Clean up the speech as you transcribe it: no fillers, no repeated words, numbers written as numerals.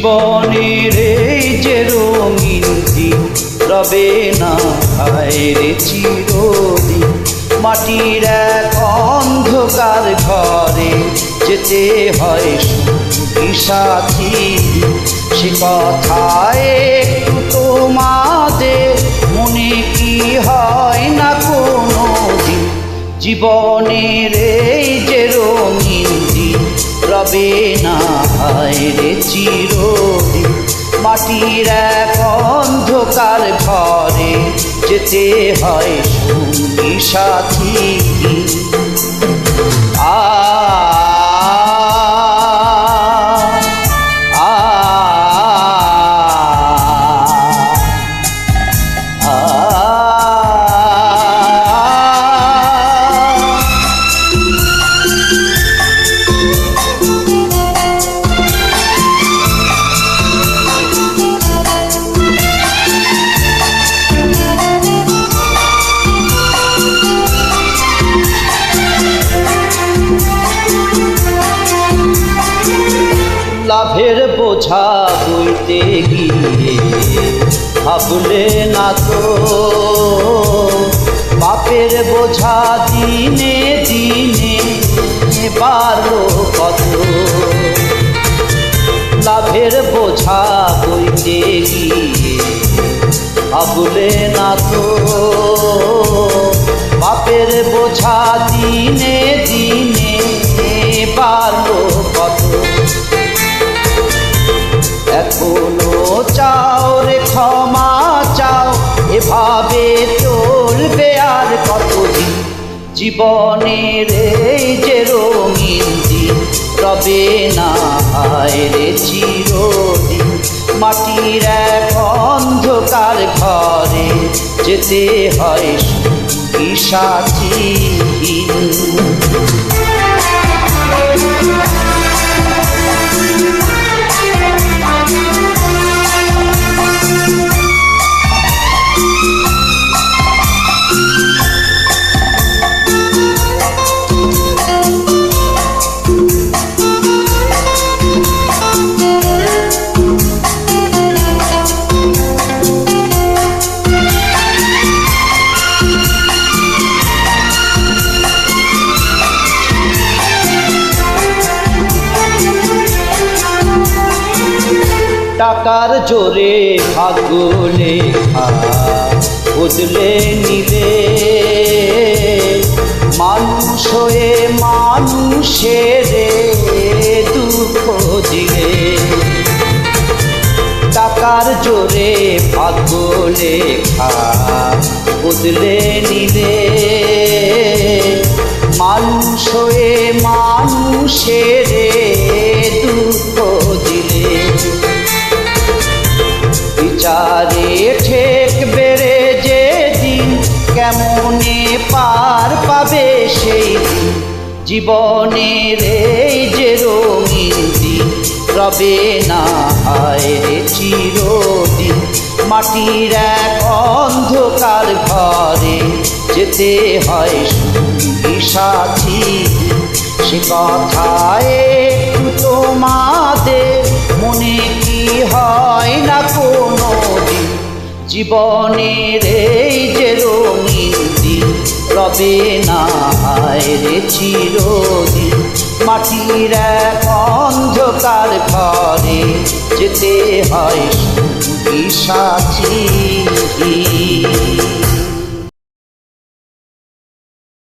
জীবনের এই যে রঙিন দিন রবে না হায়রে চিরদিন। মাটির এক অন্ধকার ঘরে যেতে হয় সঙ্গী সাথী। সে কথায় একটু তোমাদের মনে কি হয় না কোনো দিন? জীবনের এই যে রঙিন দিন রবে না হায়রে চিরদিন। মাটির এক অন্ধকার ঘরে যেতে হয় সঙ্গী সাথী। আ লাভের বোঝা বইতে গিয়ে ভাবলে না তো পাপের বোঝা দিনে দিনে বাড়লো কত। লাভের বোঝা বইতে গিয়ে ভাবলে না তো পাপের বোঝা দিনে দিনে বাড়লো কত। এখনো চাও রে ক্ষমা চাও, এভাবে চলবে আর কতদিন? জীবনের এই যে রঙিন দিন রবে না হায়রে চিরদিন। মাটির এক অন্ধকার ঘরে যেতে হয় সঙ্গী সাথী। টাকার জোরে ভাগ্য লেখা বদলে নিলে, মানুষ হয়ে মানুষের দুঃখ দিলে। টাকার জোরে ভাগ্য লেখা বদলে নিলে, মানুষ হয়ে মানুষের দুঃখ দিলে। বিচারে ঠেক বেড়ে যে দিন কেমনে পার পাবে সেই দিন? জীবনের এই যে রঙিন দিন রবে না হায়রে চিরদিন। মাটির এক অন্ধকার ঘরে যেতে হয় সঙ্গী সাথী। সে কথায় একটু তোমাদের মনে কি হয় না কোনো দিন? জীবনের এই যে রঙিন দিন রবে না হায়রে চিরদিন। মাটির এক অন্ধকার ঘরে যেতে হয় সঙ্গী সাথী।